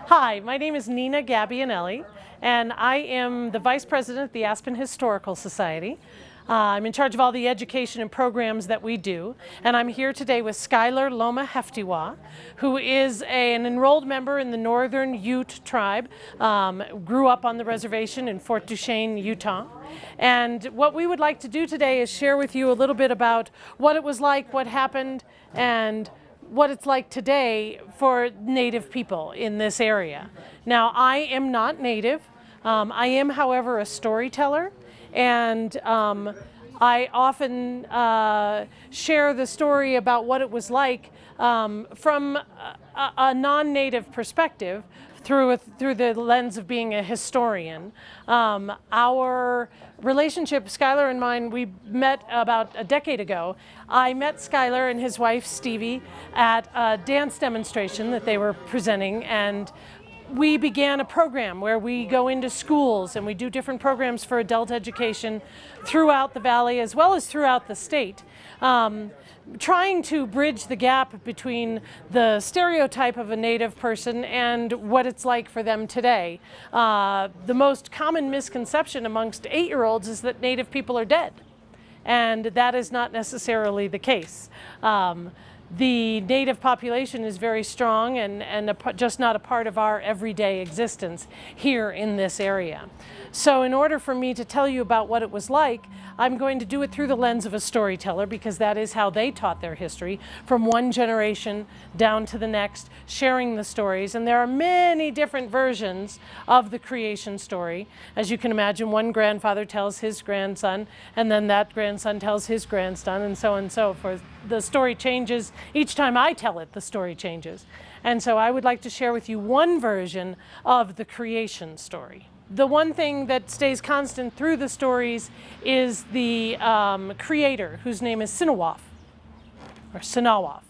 Hi, my name is Nina Gabianelli, and I am the Vice President of the Aspen Historical Society. I'm in charge of all the education and programs that we do, and I'm here today with Skylar Lomahaftewa, who is an enrolled member in the Northern Ute Tribe, grew up on the reservation in Fort Duchesne, Utah. And what we would like to do today is share with you a little bit about what it was like, what happened, and what it's like today for Native people in this area. Now, I am not Native. I am, however, a storyteller, and I often share the story about what it was like from a non-Native perspective through the lens of being a historian. Our relationship, Skylar and mine, we met about a decade ago. I met Skylar and his wife Stevie at a dance demonstration that they were presenting, and we began a program where we go into schools and we do different programs for adult education throughout the valley as well as throughout the state, trying to bridge the gap between the stereotype of a Native person and what it's like for them today. The most common misconception amongst 8-year-olds is that Native people are dead, and that is not necessarily the case. The Native population is very strong and just not a part of our everyday existence here in this area. So in order for me to tell you about what it was like, I'm going to do it through the lens of a storyteller, because that is how they taught their history, from one generation down to the next, sharing the stories. And there are many different versions of the creation story. As you can imagine, one grandfather tells his grandson, and then that grandson tells his grandson, and so on and so forth. The story changes. Each time I tell it, the story changes. And so I would like to share with you one version of the creation story. The one thing that stays constant through the stories is the creator, whose name is Sinawaf, or Sinawaf.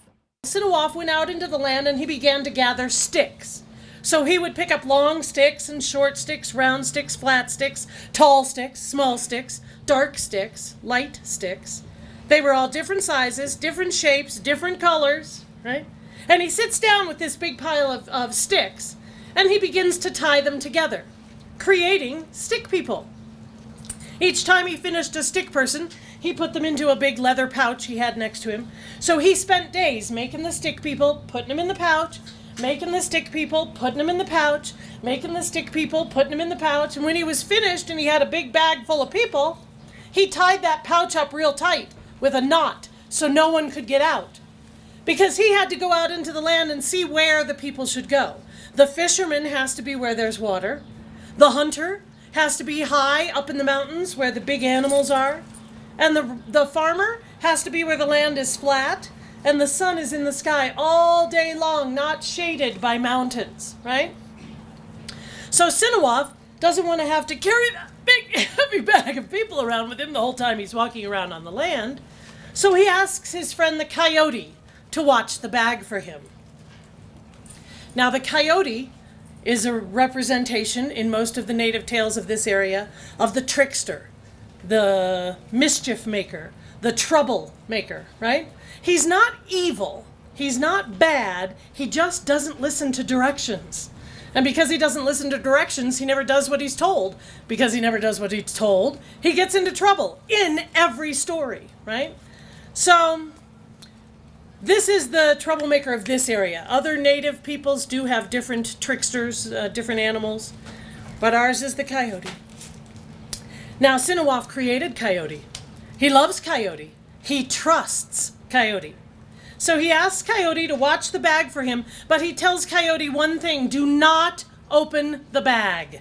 Sinawaf went out into the land and he began to gather sticks. So he would pick up long sticks and short sticks, round sticks, flat sticks, tall sticks, small sticks, dark sticks, light sticks. They were all different sizes, different shapes, different colors, right? And he sits down with this big pile of sticks, and he begins to tie them together, creating stick people. Each time he finished a stick person, he put them into a big leather pouch he had next to him. So he spent days making the stick people, putting them in the pouch, making the stick people, putting them in the pouch, making the stick people, putting them in the pouch. And when he was finished and he had a big bag full of people, he tied that pouch up real tight with a knot so no one could get out, because he had to go out into the land and see where the people should go. The fisherman has to be where there's water. The hunter has to be high up in the mountains where the big animals are. And the farmer has to be where the land is flat and the sun is in the sky all day long, not shaded by mountains, right? So Sinawaf doesn't want to have to carry that big heavy bag of people around with him the whole time he's walking around on the land. So he asks his friend the coyote to watch the bag for him. Now the coyote is a representation in most of the Native tales of this area of the trickster, the mischief maker, the trouble maker, right? He's not evil, he's not bad, he just doesn't listen to directions. And because he doesn't listen to directions, he never does what he's told. Because he never does what he's told, he gets into trouble in every story, right? So this is the troublemaker of this area. Other Native peoples do have different tricksters, different animals, but ours is the coyote. Now, Sinawaf created Coyote. He loves Coyote. He trusts Coyote. So he asks Coyote to watch the bag for him, but he tells Coyote one thing: do not open the bag.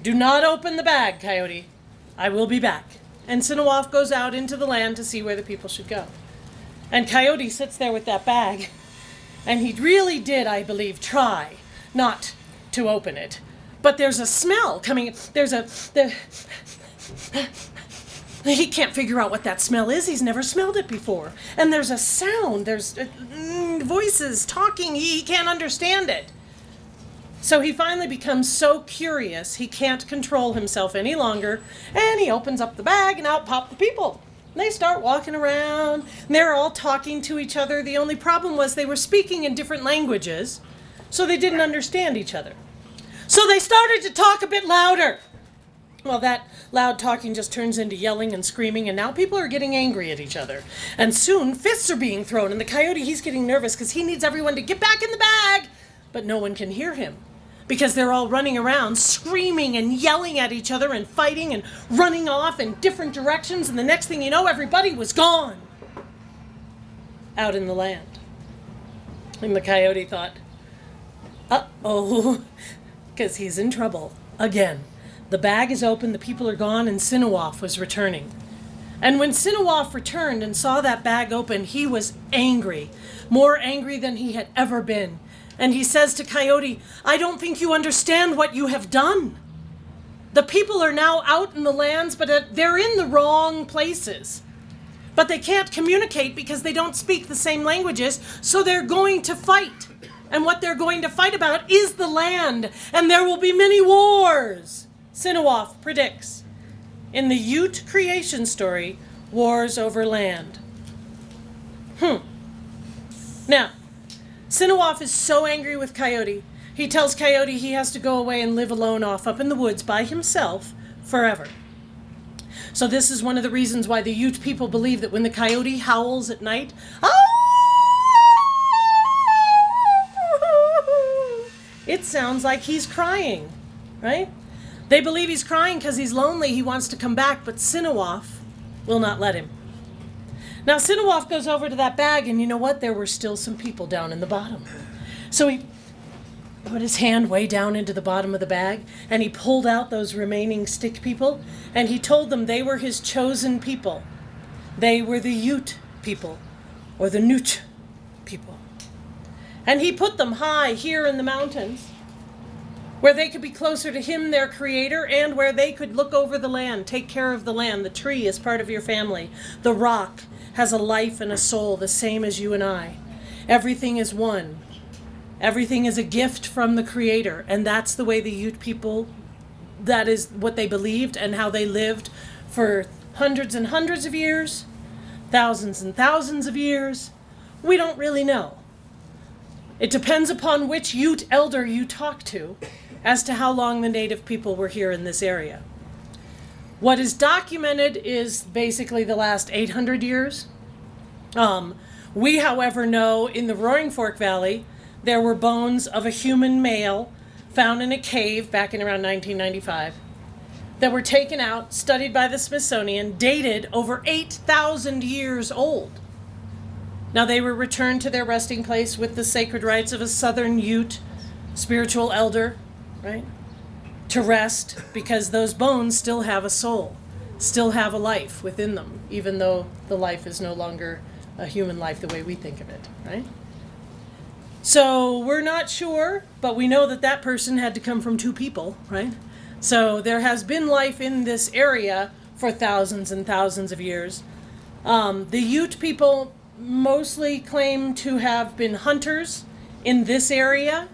Do not open the bag, Coyote. I will be back. And Sinawaf goes out into the land to see where the people should go. And Coyote sits there with that bag, and he really did, I believe, try not to open it. But there's a smell coming. He can't figure out what that smell is. He's never smelled it before. And there's a sound. There's voices talking. He can't understand it. So he finally becomes so curious he can't control himself any longer, and he opens up the bag, and out pop the people. And they start walking around, and they're all talking to each other. The only problem was they were speaking in different languages, so they didn't understand each other. So they started to talk a bit louder. Well, that loud talking just turns into yelling and screaming, and now people are getting angry at each other. And soon fists are being thrown, and the coyote, he's getting nervous because he needs everyone to get back in the bag, but no one can hear him because they're all running around screaming and yelling at each other and fighting and running off in different directions, and the next thing you know, everybody was gone out in the land. And the coyote thought, uh-oh, because he's in trouble again. The bag is open, the people are gone, and Sinawaf was returning. And when Sinawaf returned and saw that bag open, he was angry, more angry than he had ever been. And he says to Coyote, I don't think you understand what you have done. The people are now out in the lands, but they're in the wrong places. But they can't communicate because they don't speak the same languages, so they're going to fight. And what they're going to fight about is the land, and there will be many wars. Sinawaf predicts in the Ute creation story, wars over land. Now, Sinawaf is so angry with Coyote, he tells Coyote he has to go away and live alone off up in the woods by himself forever. So this is one of the reasons why the Ute people believe that when the coyote howls at night, it sounds like he's crying, right? They believe he's crying because he's lonely, he wants to come back, but Sinawaf will not let him. Now Sinawaf goes over to that bag, and you know what? There were still some people down in the bottom. So he put his hand way down into the bottom of the bag, and he pulled out those remaining stick people, and he told them they were his chosen people. They were the Ute people, or the Nuche people. And he put them high here in the mountains, where they could be closer to him, their creator, and where they could look over the land, take care of the land. The tree is part of your family. The rock has a life and a soul, the same as you and I. Everything is one. Everything is a gift from the creator, and that's the way the Ute people, that is what they believed and how they lived for hundreds and hundreds of years, thousands and thousands of years. We don't really know. It depends upon which Ute elder you talk to as to how long the native people were here in this area. What is documented is basically the last 800 years. We, however, know in the Roaring Fork Valley, there were bones of a human male found in a cave back in around 1995 that were taken out, studied by the Smithsonian, dated over 8,000 years old. Now they were returned to their resting place with the sacred rites of a Southern Ute spiritual elder, right? To rest, because those bones still have a soul, still have a life within them, even though the life is no longer a human life the way we think of it, right? So we're not sure, but we know that that person had to come from two people, right? So there has been life in this area for thousands and thousands of years. The Ute people mostly claim to have been hunters in this area.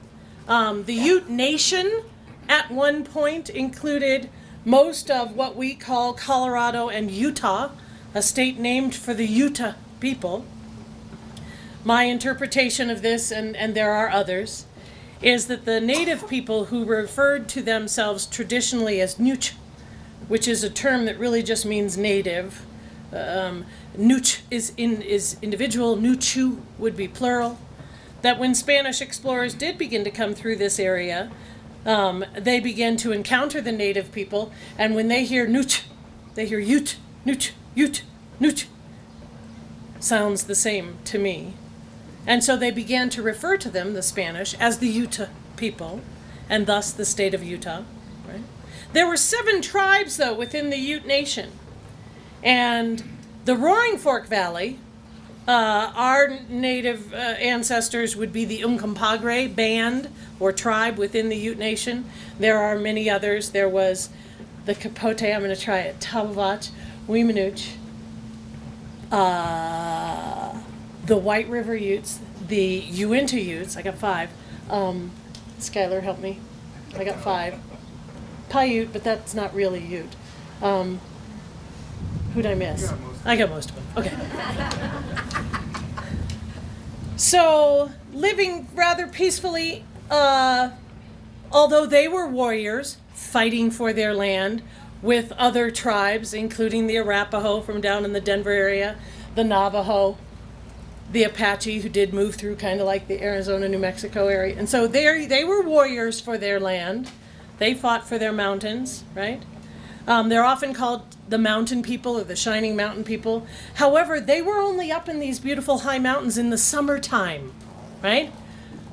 The Ute Nation at one point included most of what we call Colorado and Utah, a state named for the Utah people. My interpretation of this, and there are others, is that the native people who referred to themselves traditionally as Nuche, which is a term that really just means native. Nuche is individual, Nuchu would be plural. That when Spanish explorers did begin to come through this area, they began to encounter the native people, and when they hear Nuche, they hear Ute, Nuche, Ute, Nuche. Sounds the same to me. And so they began to refer to them, the Spanish, as the Utah people, and thus the state of Utah. Right? There were 7 tribes, though, within the Ute Nation. And the Roaring Fork Valley, our native ancestors would be the Uncompahgre band or tribe within the Ute Nation. There are many others. There was the Capote, I'm going to try it, Tabavach, Weemanuche, the White River Utes, the Uinta Utes, I got 5. Skylar, help me. I got 5. Paiute, but that's not really Ute. Who'd I miss? I got most of them. Okay. So, living rather peacefully although they were warriors fighting for their land with other tribes, including the Arapaho from down in the Denver area, the Navajo, the Apache, who did move through kind of like the Arizona, New Mexico area. And so they were warriors for their land. They fought for their mountains, right? They're often called the mountain people or the shining mountain people. However, they were only up in these beautiful high mountains in the summertime, right?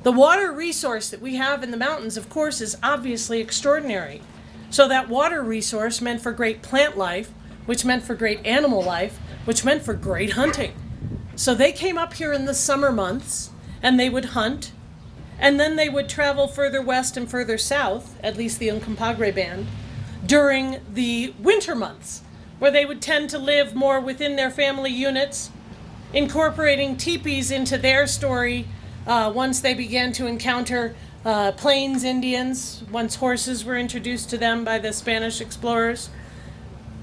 The water resource that we have in the mountains, of course, is obviously extraordinary. So that water resource meant for great plant life, which meant for great animal life, which meant for great hunting. So they came up here in the summer months, and they would hunt, and then they would travel further west and further south, at least the Uncompahgre Band, during the winter months, where they would tend to live more within their family units, incorporating teepees into their story once they began to encounter Plains Indians, once horses were introduced to them by the Spanish explorers.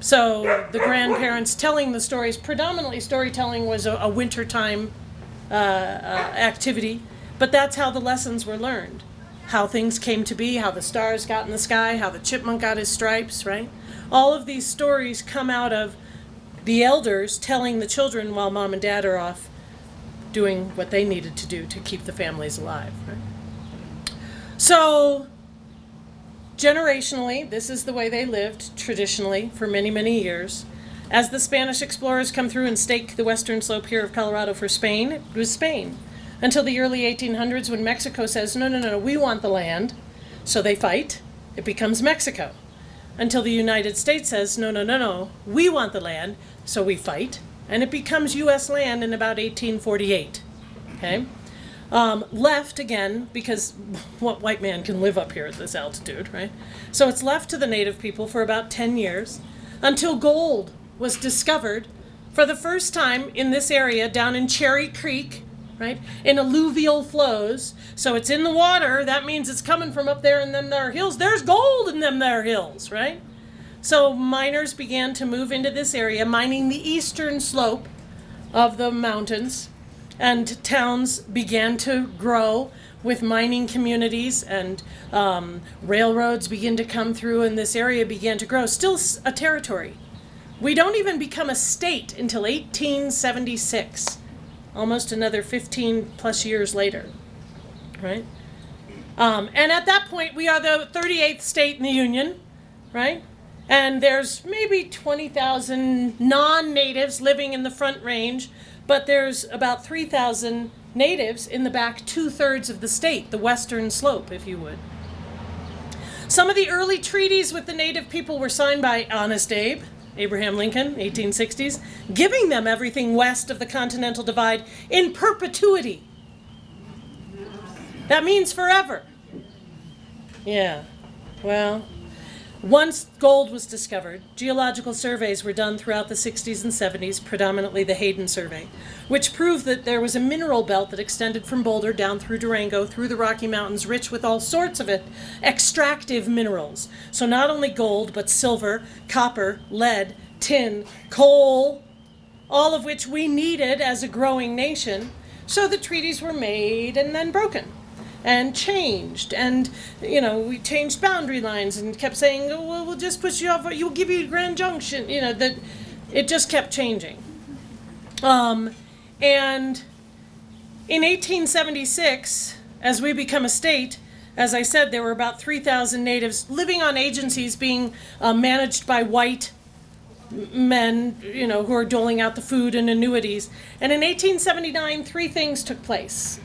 So the grandparents telling the stories, predominantly storytelling was a wintertime activity, but that's how the lessons were learned. How things came to be, how the stars got in the sky, how the chipmunk got his stripes, right? All of these stories come out of the elders telling the children while mom and dad are off doing what they needed to do to keep the families alive, right? So, generationally, this is the way they lived traditionally for many, many years. As the Spanish explorers come through and stake the western slope here of Colorado for Spain, it was Spain. Until the early 1800s when Mexico says, no, we want the land. So they fight. It becomes Mexico. Until the United States says, no, we want the land. So we fight. And it becomes U.S. land in about 1848. Okay? Left again, because what white man can live up here at this altitude, right? So it's left to the native people for about 10 years until gold was discovered for the first time in this area down in Cherry Creek, right? In alluvial flows. So it's in the water. That means it's coming from up there in them there hills. There's gold in them there hills, right? So miners began to move into this area, mining the eastern slope of the mountains. And towns began to grow with mining communities, and railroads began to come through, and this area began to grow. Still a territory. We don't even become a state until 1876, almost another 15 plus years later, right? And at that point, we are the 38th state in the Union, right? And there's maybe 20,000 non-natives living in the Front Range, but there's about 3,000 natives in the back 2/3 of the state, the western slope, if you would. Some of the early treaties with the native people were signed by Honest Abe, Abraham Lincoln, 1860s, giving them everything west of the Continental Divide in perpetuity. That means forever. Yeah, well, once gold was discovered, geological surveys were done throughout the 60s and 70s, predominantly the Hayden survey, which proved that there was a mineral belt that extended from Boulder down through Durango, through the Rocky Mountains, rich with all sorts of extractive minerals. So not only gold, but silver, copper, lead, tin, coal, all of which we needed as a growing nation. So the treaties were made and then broken. And changed, and we changed boundary lines and kept saying, oh, well, we'll just push you off, we'll give you Grand Junction, that it just kept changing. And in 1876, as we become a state, as I said, there were about 3,000 natives living on agencies being managed by white men, who are doling out the food and annuities. And in 1879, 3 things took place.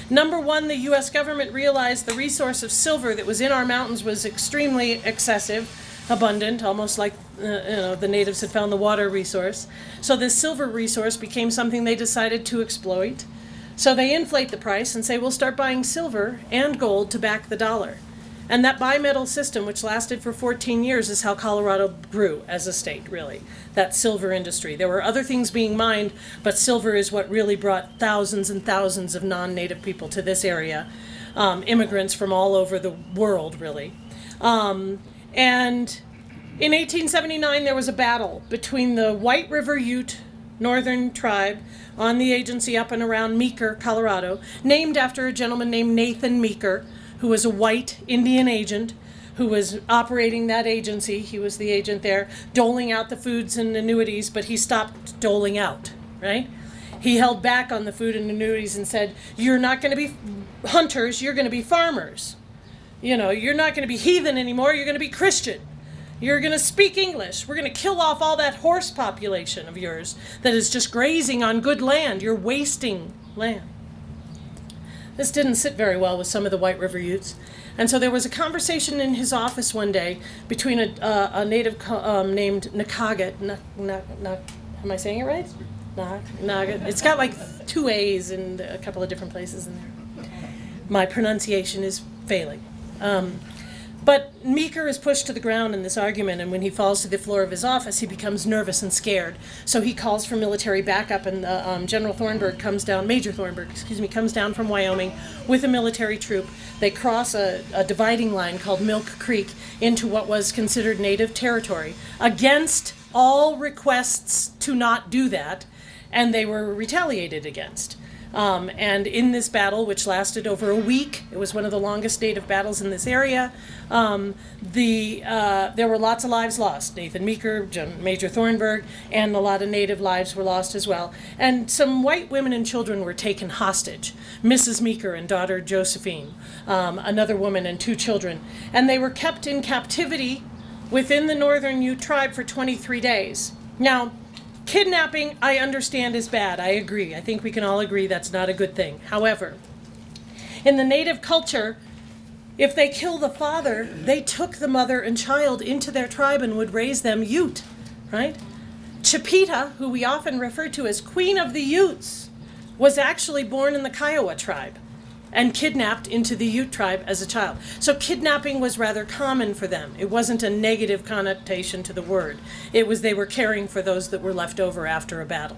Number one, the U.S. government realized the resource of silver that was in our mountains was extremely excessive, abundant, almost like the natives had found the water resource. So this silver resource became something they decided to exploit. So they inflate the price and say, we'll start buying silver and gold to back the dollar. And that bimetal system, which lasted for 14 years, is how Colorado grew as a state, really, that silver industry. There were other things being mined, but silver is what really brought thousands and thousands of non-native people to this area, immigrants from all over the world, really. And in 1879, there was a battle between the White River Ute Northern Tribe on the agency up and around Meeker, Colorado, named after a gentleman named Nathan Meeker, who was a white Indian agent who was operating that agency. He was the agent there, doling out the foods and annuities, but he stopped doling out, right? He held back on the food and annuities and said, you're not going to be hunters, you're going to be farmers. You know, you're not going to be heathen anymore, you're going to be Christian. You're going to speak English. We're going to kill off all that horse population of yours that is just grazing on good land. You're wasting land. This didn't sit very well with some of the White River Utes. And so there was a conversation in his office one day between a native named Nakaga. Am I saying it right? Naga. It's got like 2 A's in a couple of different places in there. My pronunciation is failing. But Meeker is pushed to the ground in this argument, and when he falls to the floor of his office, he becomes nervous and scared. So he calls for military backup, and Major Thornburg comes down from Wyoming with a military troop. They cross a dividing line called Milk Creek into what was considered native territory, against all requests to not do that, and they were retaliated against. And in this battle, which lasted over a week, it was one of the longest native battles in this area, there were lots of lives lost. Nathan Meeker, Major Thornburg, and a lot of native lives were lost as well. And some white women and children were taken hostage. Mrs. Meeker and daughter Josephine, another woman and 2 children. And they were kept in captivity within the Northern Ute Tribe for 23 days. Now, kidnapping, I understand, is bad. I agree. I think we can all agree that's not a good thing. However, in the native culture, if they kill the father, they took the mother and child into their tribe and would raise them Ute, right? Chipeta, who we often refer to as Queen of the Utes, was actually born in the Kiowa tribe and kidnapped into the Ute tribe as a child. So kidnapping was rather common for them. It wasn't a negative connotation to the word. It was they were caring for those that were left over after a battle.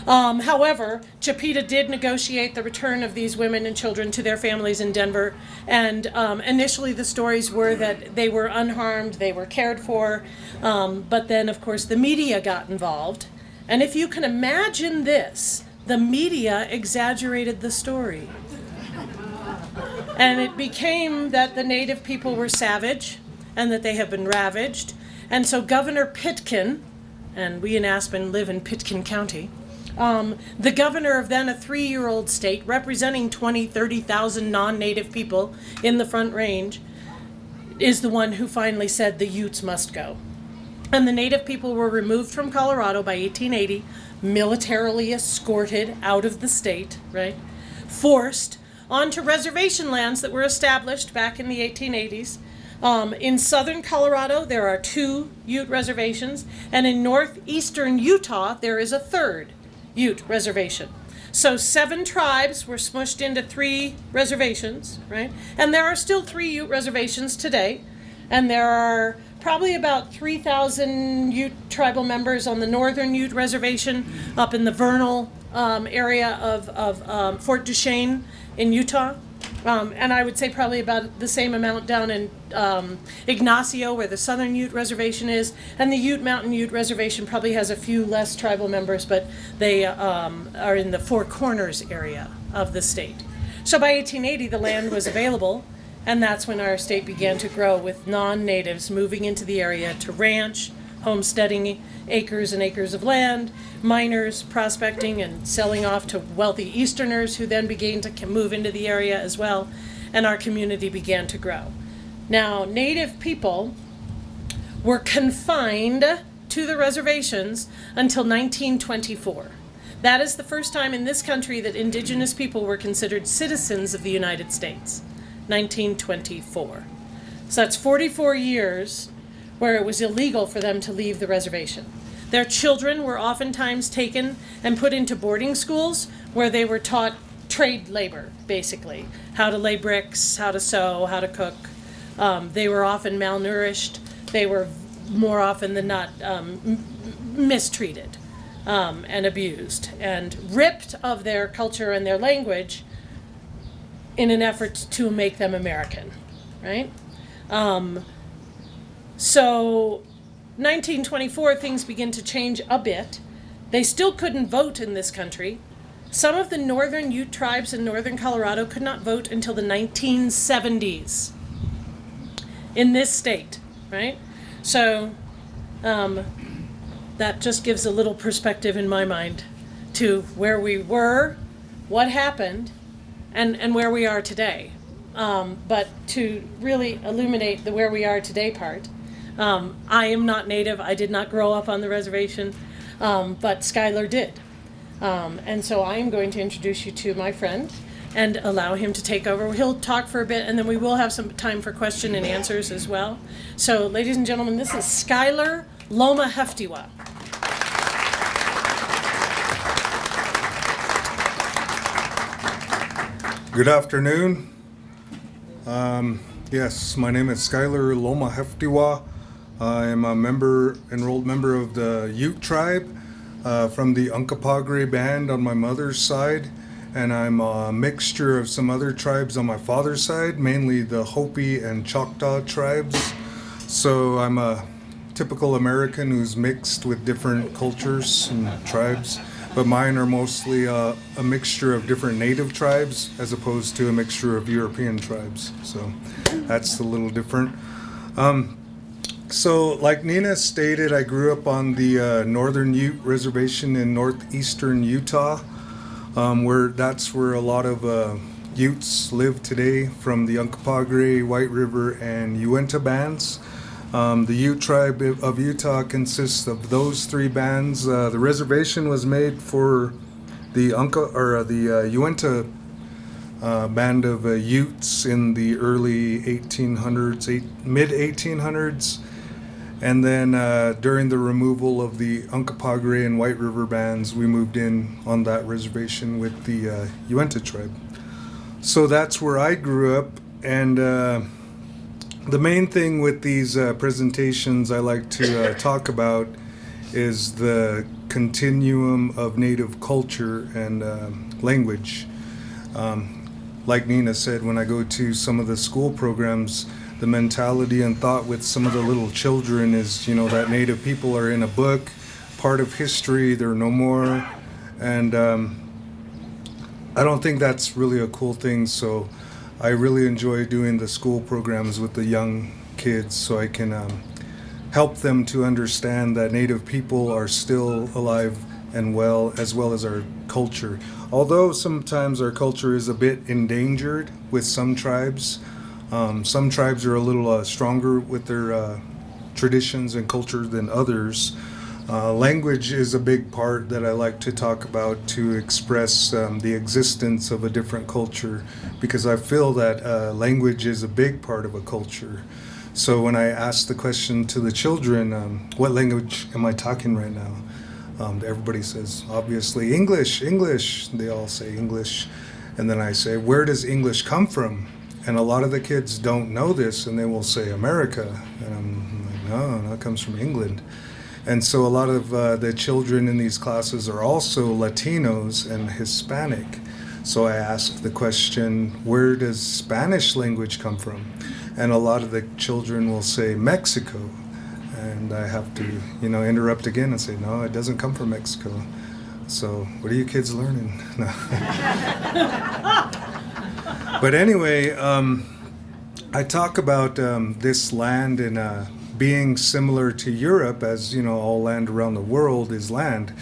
However, Chipeta did negotiate the return of these women and children to their families in Denver, and initially the stories were that they were unharmed, they were cared for, but then of course the media got involved, and if you can imagine this, the media exaggerated the story. And it became that the native people were savage and that they have been ravaged. And so Governor Pitkin, and we in Aspen live in Pitkin County, the governor of then a 3-year-old state representing 30,000 non-native people in the Front Range, is the one who finally said the Utes must go. And the native people were removed from Colorado by 1880, militarily escorted out of the state, right? Forced onto reservation lands that were established back in the 1880s. In southern Colorado, there are 2 Ute reservations, and in northeastern Utah, there is a 3rd Ute reservation. So 7 tribes were smushed into 3 reservations, right? And there are still 3 Ute reservations today, and there are probably about 3,000 Ute tribal members on the Northern Ute Reservation up in the Vernal area of Fort Duchesne in Utah. And I would say probably about the same amount down in Ignacio, where the Southern Ute Reservation is. And the Ute Mountain Ute Reservation probably has a few less tribal members, but they are in the Four Corners area of the state. So by 1880, the land was available, and that's when our state began to grow, with non-natives moving into the area to ranch, homesteading acres and acres of land, miners prospecting and selling off to wealthy Easterners who then began to move into the area as well, and our community began to grow. Now, native people were confined to the reservations until 1924. That is the first time in this country that indigenous people were considered citizens of the United States, 1924. So that's 44 years where it was illegal for them to leave the reservation. Their children were oftentimes taken and put into boarding schools where they were taught trade labor, basically. How to lay bricks, how to sew, how to cook. They were often malnourished. They were more often than not mistreated and abused and ripped of their culture and their language in an effort to make them American, right? So 1924, things begin to change a bit, They still couldn't vote in this country. Some of the Northern Ute tribes in northern Colorado could not vote until the 1970s in this state, right? So that just gives a little perspective in my mind to where we were, what happened, and where we are today. But to really illuminate the where we are today part, I am not Native. I did not grow up on the reservation, but Skylar did. And so I am going to introduce you to my friend and allow him to take over. He'll talk for a bit, and then we will have some time for question and answers as well. So, ladies and gentlemen, this is Skylar Lomahaftewa. Good afternoon. Yes, my name is Skylar Lomahaftewa. I am a enrolled member of the Ute Tribe from the Uncompahgre band on my mother's side, and I'm a mixture of some other tribes on my father's side, mainly the Hopi and Choctaw tribes. So I'm a typical American who's mixed with different cultures and tribes, but mine are mostly a mixture of different native tribes as opposed to a mixture of European tribes. So that's a little different. So like Nina stated, I grew up on the Northern Ute Reservation in northeastern Utah, that's where a lot of Utes live today from the Uncompahgre, White River, and Uinta bands. The Ute Tribe of Utah consists of those three bands. The reservation was made for the Uinta band of Utes in the early 1800s, mid 1800s. And then during the removal of the Uncompahgre and White River bands, we moved in on that reservation with the Uinta tribe. So that's where I grew up. And the main thing with these presentations I like to talk about is the continuum of Native culture and language. Like Nina said, when I go to some of the school programs, the mentality and thought with some of the little children is, that Native people are in a book, part of history, they're no more. And I don't think that's really a cool thing, so I really enjoy doing the school programs with the young kids so I can help them to understand that Native people are still alive and well as our culture. Although sometimes our culture is a bit endangered with some tribes. Some tribes are a little stronger with their traditions and culture than others. Language is a big part that I like to talk about to express the existence of a different culture, because I feel that language is a big part of a culture. So when I ask the question to the children, what language am I talking right now? Everybody says, obviously, English. They all say English. And then I say, where does English come from? And a lot of the kids don't know this, and they will say America. And I'm like, no, it comes from England. And so a lot of the children in these classes are also Latinos and Hispanic. So I ask the question, where does Spanish language come from? And a lot of the children will say Mexico. And I have to, interrupt again and say, no, it doesn't come from Mexico. So what are you kids learning? No. But anyway, I talk about this land and being similar to Europe, as all land around the world is land.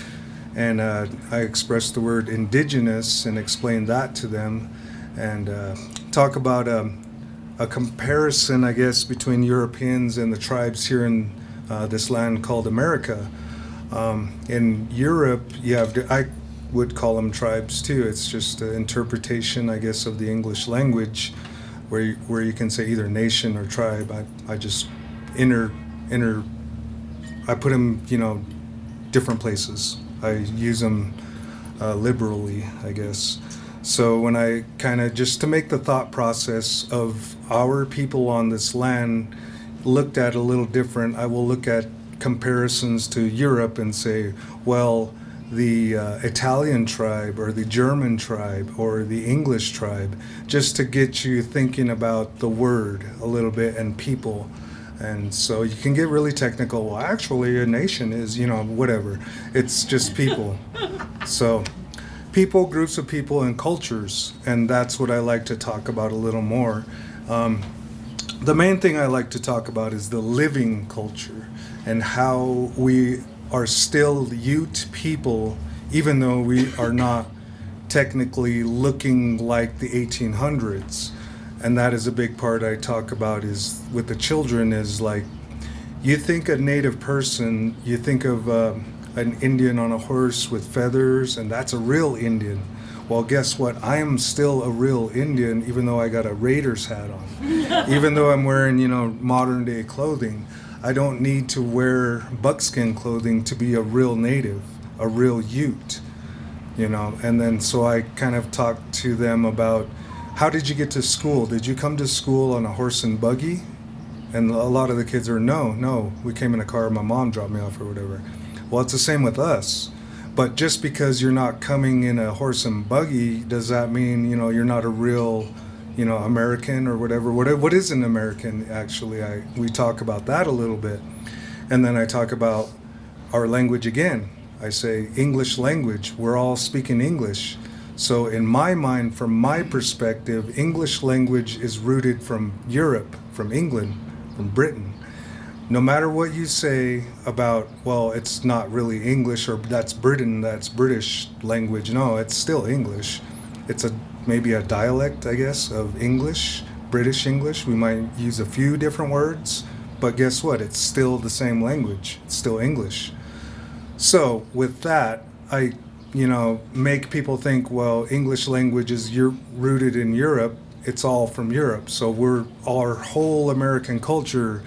And I express the word indigenous and explain that to them, and talk about a comparison, I guess, between Europeans and the tribes here in this land called America. In Europe, I would call them tribes too. It's just an interpretation, I guess, of the English language, where you can say either nation or tribe. I just I put them, different places. I use them liberally, I guess. So when I kind of, just to make the thought process of our people on this land looked at a little different, I will look at comparisons to Europe and say, well, the Italian tribe or the German tribe or the English tribe, just to get you thinking about the word a little bit and people. And so you can get really technical. Well, actually, a nation is, whatever. It's just people. So people, groups of people, and cultures. And that's what I like to talk about a little more. The main thing I like to talk about is the living culture and how we are still Ute people, even though we are not technically looking like the 1800s. And that is a big part I talk about is with the children is like, you think a native person, you think of an Indian on a horse with feathers, and that's a real Indian. Well, guess what? I am still a real Indian, even though I got a Raiders hat on. Even though I'm wearing, modern day clothing, I don't need to wear buckskin clothing to be a real native, a real Ute, And then so I kind of talked to them about, how did you get to school? Did you come to school on a horse and buggy? And a lot of the kids are, no, we came in a car, my mom dropped me off or whatever. Well, it's the same with us. But just because you're not coming in a horse and buggy, does that mean, you're not a real, American or whatever? What is an American, actually? We talk about that a little bit. And then I talk about our language again. I say English language. We're all speaking English. So in my mind, from my perspective, English language is rooted from Europe, from England, from Britain. No matter what you say about, well, it's not really English or that's Britain, that's British language. No, it's still English. It's maybe a dialect, I guess, of English, British English. We might use a few different words, but guess what? It's still the same language. It's still English. So with that, I make people think, well, English language is rooted in Europe. It's all from Europe. So our whole American culture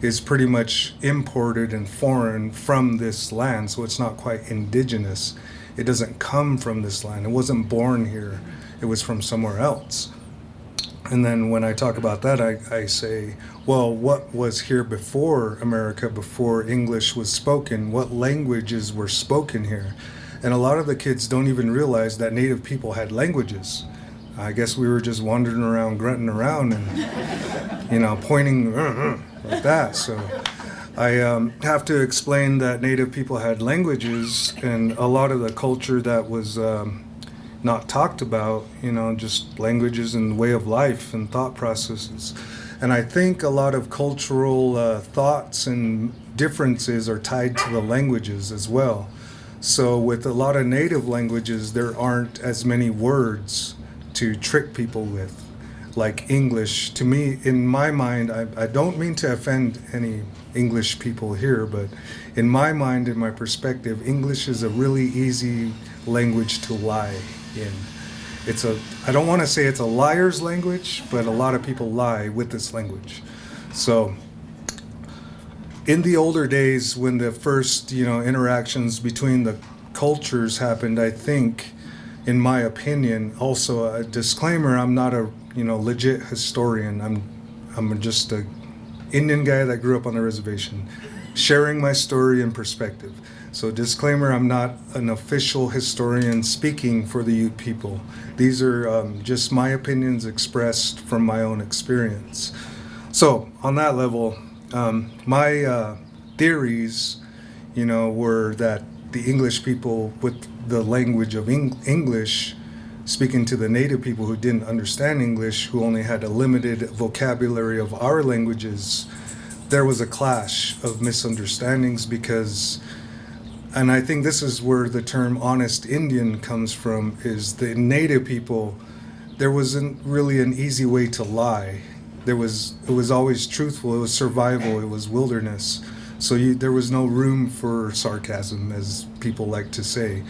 is pretty much imported and foreign from this land. So it's not quite indigenous. It doesn't come from this land. It wasn't born here. It was from somewhere else. And then when I talk about that, I say, well, what was here before America, before English was spoken? What languages were spoken here? And a lot of the kids don't even realize that Native people had languages. I guess we were just wandering around, grunting around and, pointing like that. So I have to explain that Native people had languages, and a lot of the culture that was not talked about, just languages and way of life and thought processes. And I think a lot of cultural thoughts and differences are tied to the languages as well. So with a lot of native languages, there aren't as many words to trick people with. Like English, to me, in my mind, I don't mean to offend any English people here, but in my mind, in my perspective, English is a really easy language to lie in. I don't want to say it's a liar's language, but a lot of people lie with this language. So in the older days, when the first, interactions between the cultures happened, I think, in my opinion, also a disclaimer, I'm not a, legit historian. I'm just a Indian guy that grew up on the reservation, sharing my story and perspective. So disclaimer, I'm not an official historian speaking for the Ute people. These are just my opinions expressed from my own experience. So on that level, my theories, were that the English people with the language of English speaking to the native people who didn't understand English, who only had a limited vocabulary of our languages, there was a clash of misunderstandings because, and I think this is where the term honest Indian comes from, is the native people, there wasn't really an easy way to lie. It was always truthful, it was survival, it was wilderness. So there was no room for sarcasm, as people like to say.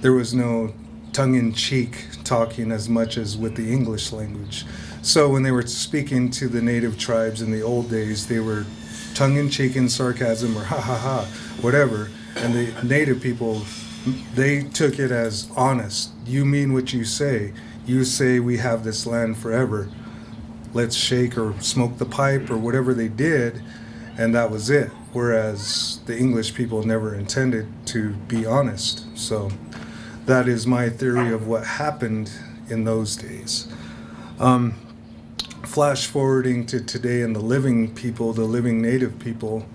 There was no tongue-in-cheek talking as much as with the English language. So when they were speaking to the native tribes in the old days, they were tongue-in-cheek and sarcasm or ha ha ha, whatever. And the native people, they took it as honest. You mean what you say. You say we have this land forever. Let's shake or smoke the pipe or whatever they did, and that was it. Whereas the English people never intended to be honest. So that is my theory of what happened in those days. flash forwarding to today and the living people, the living native people,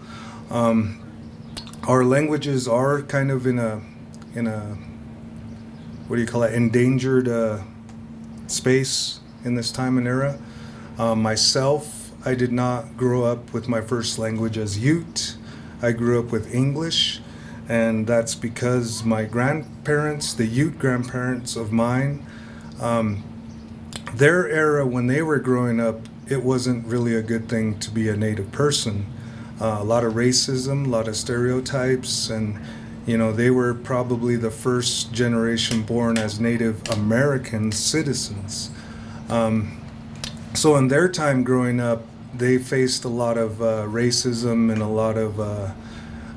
our languages are kind of in a what do you call it, endangered space in this time and era. Myself, I did not grow up with my first language as Ute. I grew up with English, and that's because my grandparents, the Ute grandparents of mine, their era when they were growing up, it wasn't really a good thing to be a native person. A lot of racism, a lot of stereotypes, and they were probably the first generation born as Native American citizens. So in their time growing up, they faced a lot of racism and a lot of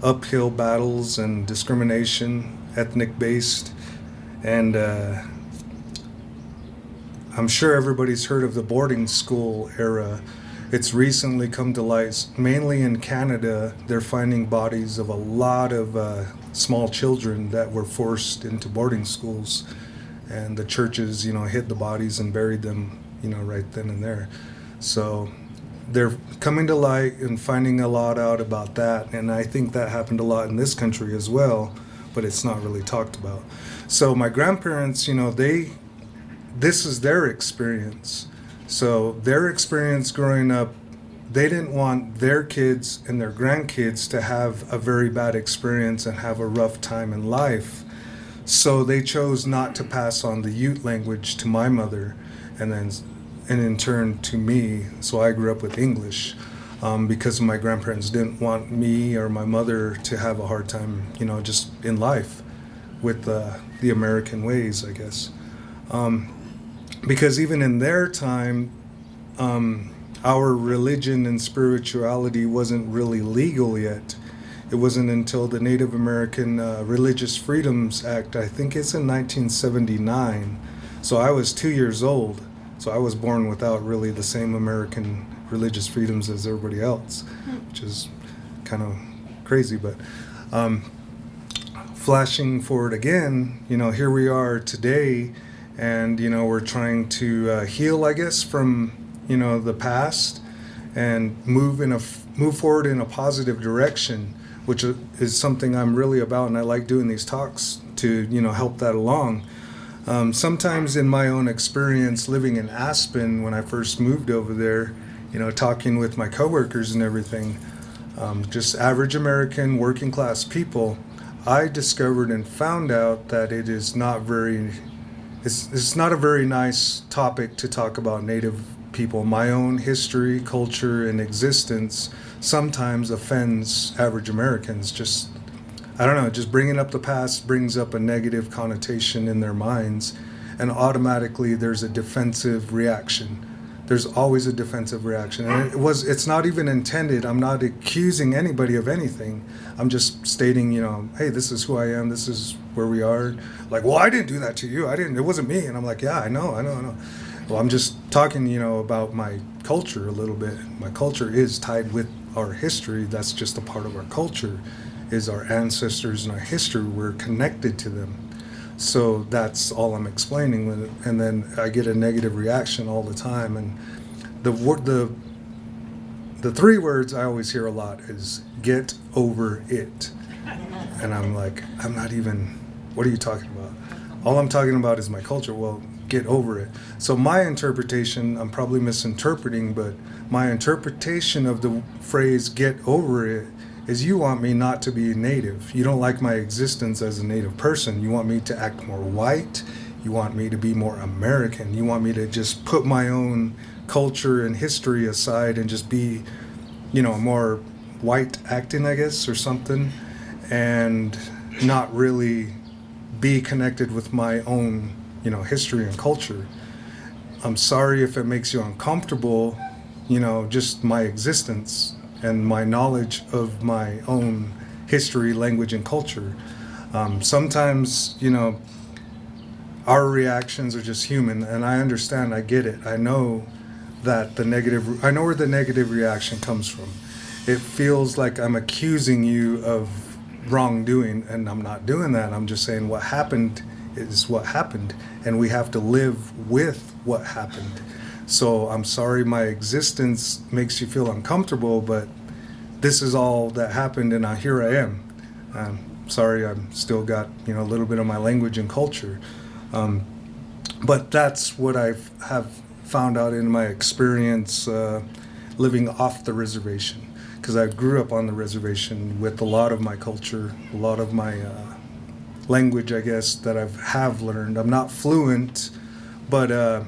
uphill battles and discrimination, ethnic-based. And I'm sure everybody's heard of the boarding school era. It's recently come to light, mainly in Canada. They're finding bodies of a lot of small children that were forced into boarding schools, and the churches, hid the bodies and buried them, right then and there. So they're coming to light and finding a lot out about that, and I think that happened a lot in this country as well, but it's not really talked about. So my grandparents, this is their experience. So their experience growing up, they didn't want their kids and their grandkids to have a very bad experience and have a rough time in life. So they chose not to pass on the Ute language to my mother, and in turn to me. So I grew up with English because my grandparents didn't want me or my mother to have a hard time, just in life with the American ways, I guess. Because even in their time, our religion and spirituality wasn't really legal yet. It wasn't until the Native American Religious Freedoms Act, I think it's in 1979. So I was 2 years old. So I was born without really the same American religious freedoms as everybody else, which is kind of crazy. But flashing forward again, here we are today, and we're trying to heal, I guess, from the past and move forward in a positive direction, which is something I'm really about, and I like doing these talks to help that along. Sometimes in my own experience living in Aspen when I first moved over there, talking with my coworkers and everything, just average American working class people, I discovered and found out that it's not a very nice topic to talk about Native people. My own history, culture, and existence sometimes offends average Americans. Just bringing up the past brings up a negative connotation in their minds, and automatically there's a defensive reaction. There's always a defensive reaction, and it's not even intended. I'm not accusing anybody of anything. I'm just stating, hey, this is who I am. This is where we are. Like, well, I didn't do that to you. It wasn't me. And I'm like, yeah, I know. Well, I'm just talking, about my culture a little bit. My culture is tied with our history. That's just a part of our culture, is our ancestors and our history. We're connected to them. So that's all I'm explaining with it. And then I get a negative reaction all the time. And the three words I always hear a lot is "get over it." And I'm like, what are you talking about? All I'm talking about is my culture. Well, get over it. So my interpretation, I'm probably misinterpreting, but my interpretation of the phrase "get over it" is you want me not to be Native. You don't like my existence as a Native person. You want me to act more white. You want me to be more American. You want me to just put my own culture and history aside and just be, more white acting, I guess, or something, and not really be connected with my own, history and culture. I'm sorry if it makes you uncomfortable, just my existence and my knowledge of my own history, language, and culture. Sometimes, our reactions are just human, and I understand, I get it. I know where the negative reaction comes from. It feels like I'm accusing you of wrongdoing, and I'm not doing that. I'm just saying what happened is what happened, and we have to live with what happened. So I'm sorry my existence makes you feel uncomfortable, but this is all that happened, and here I am. Sorry, I'm still got a little bit of my language and culture, but that's what I have found out in my experience living off the reservation, because I grew up on the reservation with a lot of my culture, a lot of my language, I guess, that I have learned. I'm not fluent, but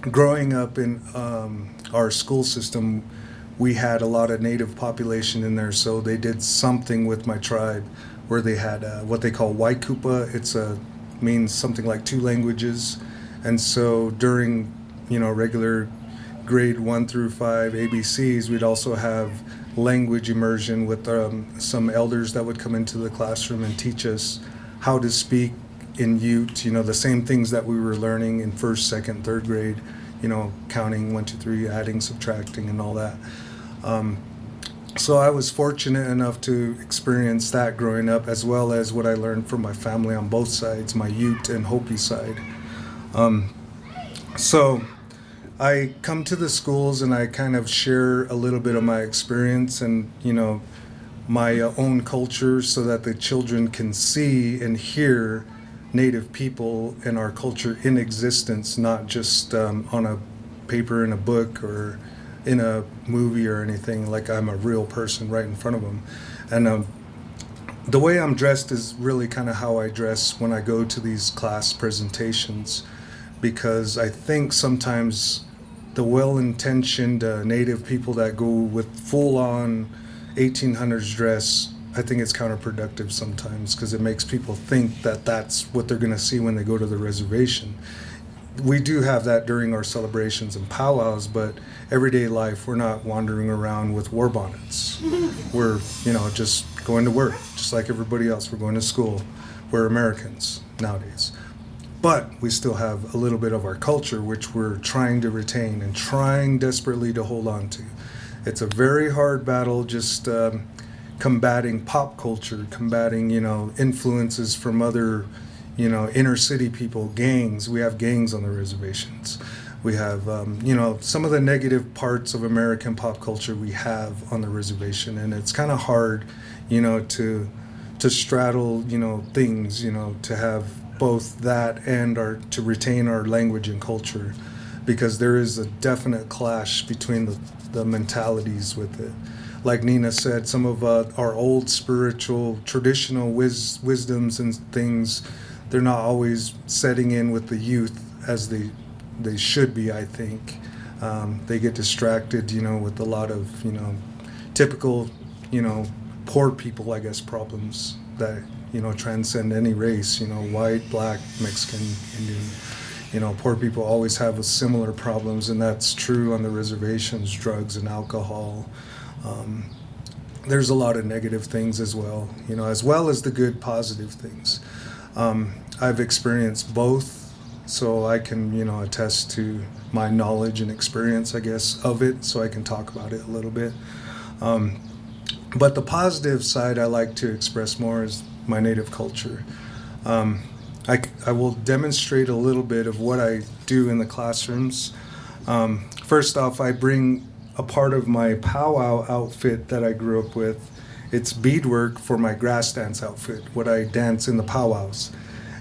growing up in our school system, we had a lot of native population in there, so they did something with my tribe where they had what they call Waikupa. It's means something like 2 languages, and so during regular grade 1 through 5 ABCs, we'd also have language immersion with some elders that would come into the classroom and teach us how to speak in Ute, the same things that we were learning in 1st, 2nd, 3rd grade, counting 1, 2, 3, adding, subtracting, and all that. So I was fortunate enough to experience that growing up, as well as what I learned from my family on both sides, my Ute and Hopi side. So I come to the schools and I kind of share a little bit of my experience and, my own culture, so that the children can see and hear Native people and our culture in existence, not just on a paper in a book or in a movie or anything, like I'm a real person right in front of them. And the way I'm dressed is really kind of how I dress when I go to these class presentations, because I think sometimes the well-intentioned Native people that go with full-on 1800s dress, I think it's counterproductive sometimes, because it makes people think that that's what they're going to see when they go to the reservation. We do have that during our celebrations and powwows, but everyday life, we're not wandering around with war bonnets. We're, just going to work, just like everybody else. We're going to school. We're Americans nowadays. But we still have a little bit of our culture, which we're trying to retain and trying desperately to hold on to. It's a very hard battle, just combating pop culture, combating, influences from other, inner city people, gangs. We have gangs on the reservations. We have, some of the negative parts of American pop culture we have on the reservation, and it's kind of hard, to straddle, things, to have both that and to retain our language and culture, because there is a definite clash between the mentalities with it. Like Nina said, some of our old spiritual, traditional wisdoms and things, they're not always setting in with the youth as they should be, I think. They get distracted, with a lot of, typical, poor people, I guess, problems that, transcend any race, white, black, Mexican, Indian. Poor people always have similar problems, and that's true on the reservations, drugs and alcohol. There's a lot of negative things as well as the good, positive things. I've experienced both, so I can, attest to my knowledge and experience, I guess, of it, so I can talk about it a little bit. But the positive side I like to express more is my Native culture. I will demonstrate a little bit of what I do in the classrooms. First off, I bring a part of my powwow outfit that I grew up with. It's beadwork for my grass dance outfit, what I dance in the powwows.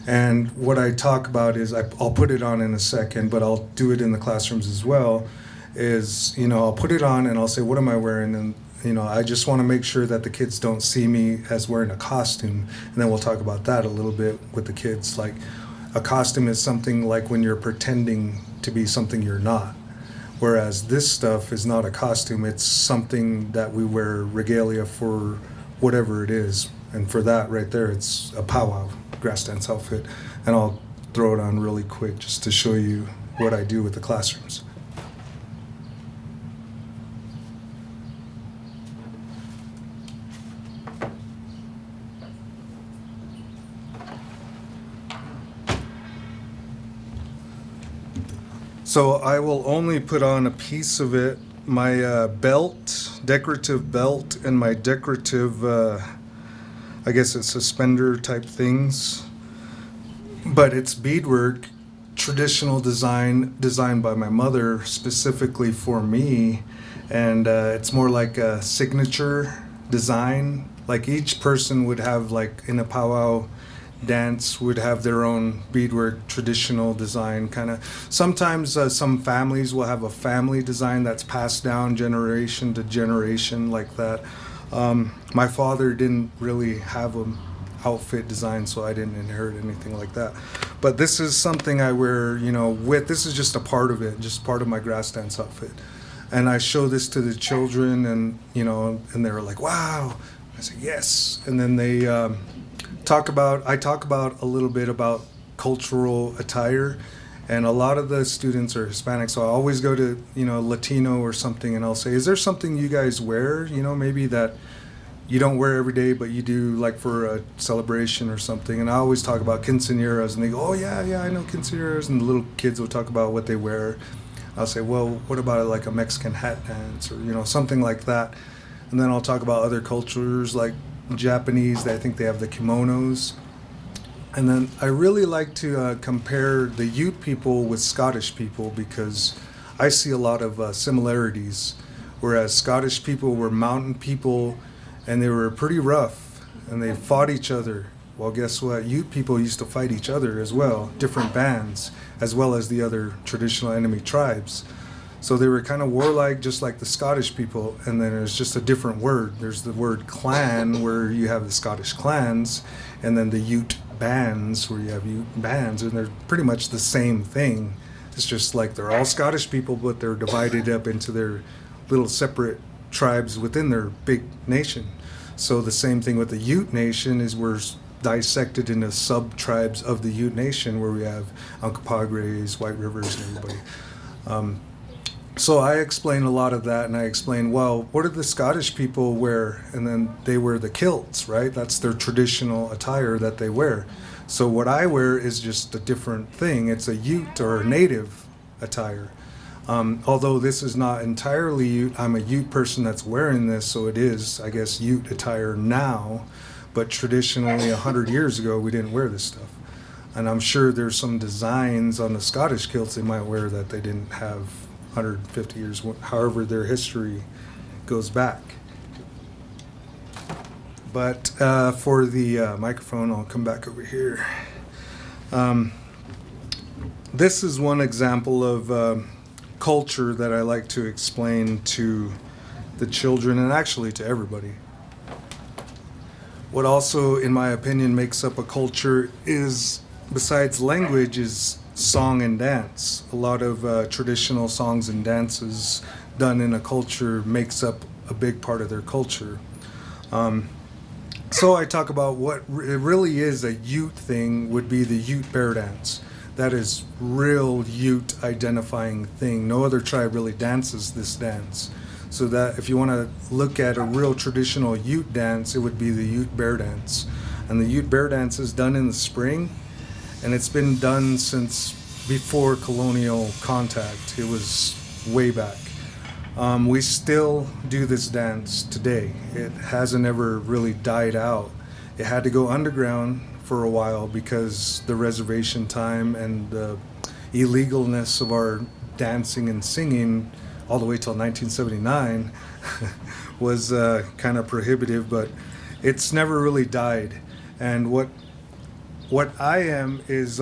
And what I talk about is, I'll put it on in a second, but I'll do it in the classrooms as well, is, I'll put it on and I'll say, what am I wearing? And, I just want to make sure that the kids don't see me as wearing a costume. And then we'll talk about that a little bit with the kids. Like, a costume is something like when you're pretending to be something you're not. Whereas this stuff is not a costume, it's something that we wear regalia for whatever it is. And for that right there, it's a powwow grass dance outfit. And I'll throw it on really quick just to show you what I do with the classrooms. So I will only put on a piece of it, my belt, decorative belt, and my decorative, I guess it's suspender type things. But it's beadwork traditional design designed by my mother specifically for me, and it's more like a signature design. Like each person would have, like in a powwow dance, would have their own beadwork traditional design kind of. Sometimes some families will have a family design that's passed down generation to generation like that. My father didn't really have a outfit design, so I didn't inherit anything like that. But this is something I wear, this is just a part of it, just part of my grass dance outfit. And I show this to the children, and and they're like, wow. I say yes. And then they I talk about a little bit about cultural attire, and a lot of the students are Hispanic, so I always go to Latino or something, and I'll say, is there something you guys wear, maybe that you don't wear every day, but you do like for a celebration or something? And I always talk about quinceañeras, and they go, oh yeah, I know quinceañeras, and the little kids will talk about what they wear. I'll say, well, what about like a Mexican hat dance, or something like that. And then I'll talk about other cultures like Japanese. I think they have the kimonos. And then I really like to compare the Ute people with Scottish people, because I see a lot of similarities. Whereas Scottish people were mountain people, and they were pretty rough, and they fought each other. Well, guess what? Ute people used to fight each other as well, different bands, as well as the other traditional enemy tribes. So they were kind of warlike, just like the Scottish people. And then there's just a different word. There's the word clan, where you have the Scottish clans, and then the Ute bands, where you have Ute bands, and they're pretty much the same thing. It's just like they're all Scottish people, but they're divided up into their little separate tribes within their big nation. So the same thing with the Ute Nation is we're dissected into sub-tribes of the Ute Nation, where we have Uncompahgres, White Rivers, and everybody. So I explain a lot of that, and I explain, well, what do the Scottish people wear? And then they wear the kilts, right? That's their traditional attire that they wear. So what I wear is just a different thing. It's a Ute or a native attire. Although this is not entirely Ute, I'm a Ute person that's wearing this, so it is, I guess, Ute attire now. But traditionally, 100 years ago, we didn't wear this stuff. And I'm sure there's some designs on the Scottish kilts they might wear that they didn't have 150 years, however their history goes back. But for the microphone, I'll come back over here. This is one example of culture that I like to explain to the children, and actually to everybody. What also, in my opinion, makes up a culture is, besides language, is song and dance. A lot of traditional songs and dances done in a culture makes up a big part of their culture. So I talk about what it really is a Ute thing would be the Ute bear dance. That is real Ute identifying thing. No other tribe really dances this dance. So that if you want to look at a real traditional Ute dance, it would be the Ute bear dance. And the Ute bear dance is done in the spring, and it's been done since before colonial contact. It was way back. We still do this dance today. It hasn't ever really died out. It had to go underground for a while because the reservation time and the illegalness of our dancing and singing all the way till 1979 was kind of prohibitive, but it's never really died. And what I am is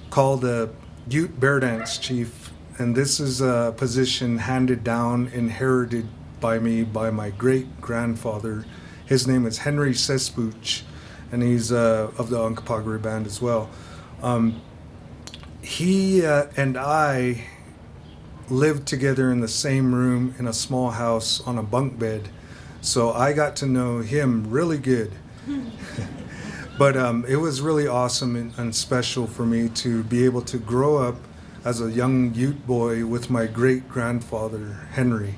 called a Ute Bear Dance Chief, and this is a position handed down, inherited by me by my great-grandfather. His name is Henry Sespuch, and he's of the Uncompahgre band as well. He and I lived together in the same room in a small house on a bunk bed, so I got to know him really good. But it was really awesome and special for me to be able to grow up as a young Ute boy with my great-grandfather, Henry,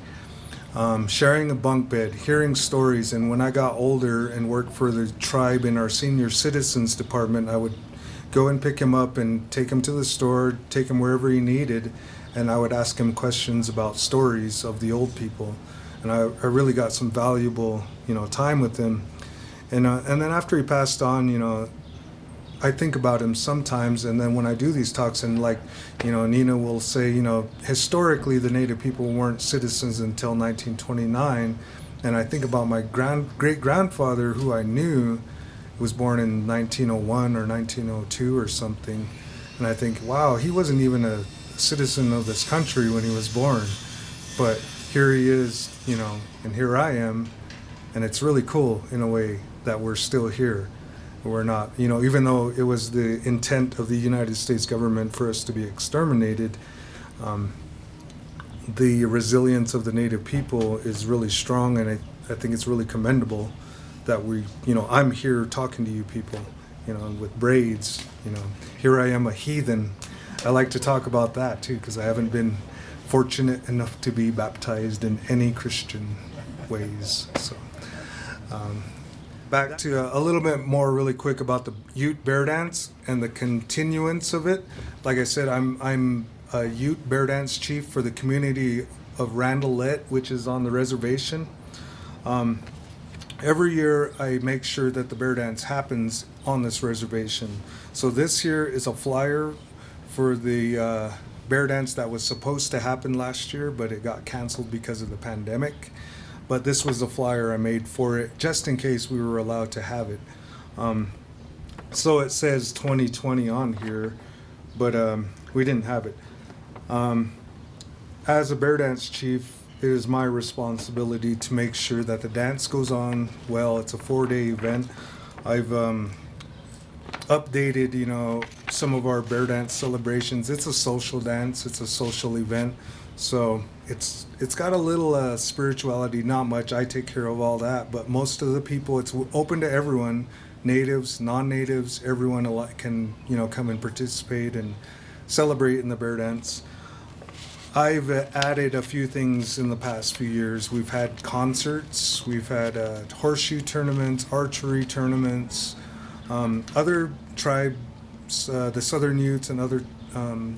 sharing a bunk bed, hearing stories. And when I got older and worked for the tribe in our senior citizens department, I would go and pick him up and take him to the store, take him wherever he needed, and I would ask him questions about stories of the old people. And I really got some valuable, time with him. And then after he passed on, I think about him sometimes, and then when I do these talks, and like, Nina will say, historically the Native people weren't citizens until 1929, and I think about my great-grandfather, who I knew was born in 1901 or 1902 or something, and I think, wow, he wasn't even a citizen of this country when he was born, but here he is, and here I am, and it's really cool in a way that we're still here. We're not, even though it was the intent of the United States government for us to be exterminated, the resilience of the Native people is really strong, and I think it's really commendable that I'm here talking to you people, with braids, here I am a heathen. I like to talk about that too, because I haven't been fortunate enough to be baptized in any Christian ways. So, back to a little bit more really quick about the Ute bear dance and the continuance of it. Like I said, I'm a Ute bear dance chief for the community of Randallette, which is on the reservation. Every year I make sure that the bear dance happens on this reservation. So this year is a flyer for the bear dance that was supposed to happen last year, but it got canceled because of the pandemic. But this was a flyer I made for it, just in case we were allowed to have it. So it says 2020 on here, but we didn't have it. As a bear dance chief, it is my responsibility to make sure that the dance goes on well. It's a 4-day event. I've updated, some of our bear dance celebrations. It's a social dance. It's a social event. So it's got a little spirituality, not much. I take care of all that, but most of the people, it's open to everyone, natives, non-natives, everyone can come and participate and celebrate in the bear dance. I've added a few things in the past few years. We've had concerts, we've had horseshoe tournaments, archery tournaments, other tribes, the Southern Utes and other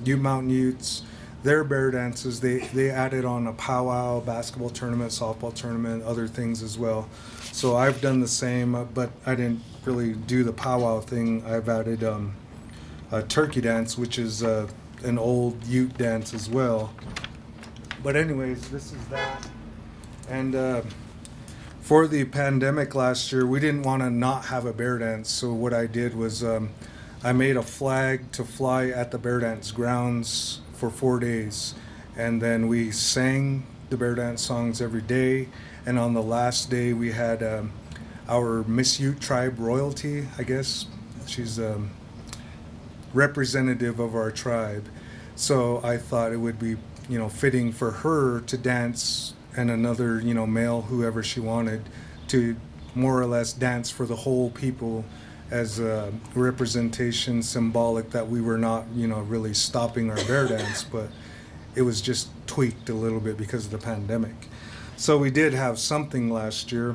Ute Mountain Utes. Their bear dances, they added on a powwow, basketball tournament, softball tournament, other things as well. So I've done the same, but I didn't really do the powwow thing. I've added a turkey dance, which is an old Ute dance as well. But anyways, this is that. And for the pandemic last year, we didn't want to not have a bear dance. So what I did was I made a flag to fly at the bear dance grounds for 4 days, and then we sang the bear dance songs every day, and on the last day we had our Miss Ute Tribe royalty, I guess. She's representative of our tribe, so I thought it would be fitting for her to dance, and another male, whoever she wanted, to more or less dance for the whole people as a representation, symbolic that we were not, really stopping our bear dance, but it was just tweaked a little bit because of the pandemic. So we did have something last year,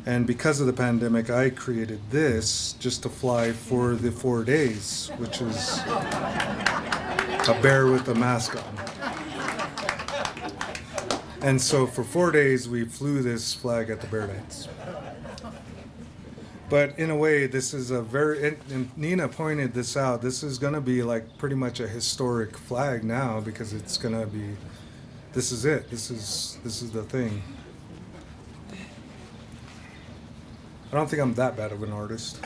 and because of the pandemic, I created this just to fly for the 4 days, which is a bear with a mask on. And so for 4 days, we flew this flag at the bear dance. But in a way, this is a and Nina pointed this out, this is going to be like pretty much a historic flag now, because it's going to be, this is it, this is the thing. I don't think I'm that bad of an artist.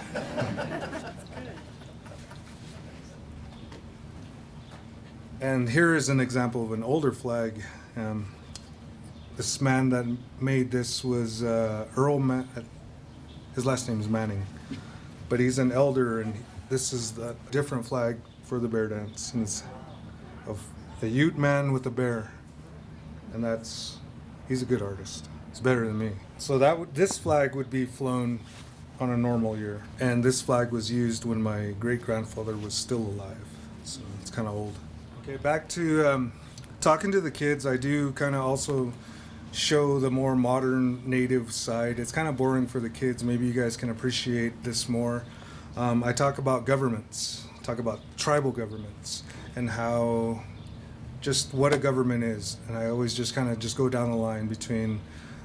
And here is an example of an older flag. This man that made this was Earl his last name is Manning, but he's an elder, and this is the different flag for the bear dance, and it's of a Ute man with a bear, and he's a good artist. It's better than me. So this flag would be flown on a normal year, and this flag was used when my great-grandfather was still alive, so it's kind of old. Okay, back to talking to the kids. I do kind of also show the more modern native side. It's kind of boring for the kids. Maybe you guys can appreciate this more. I talk about governments, talk about tribal governments, and how just what a government is. And I always just kind of just go down the line between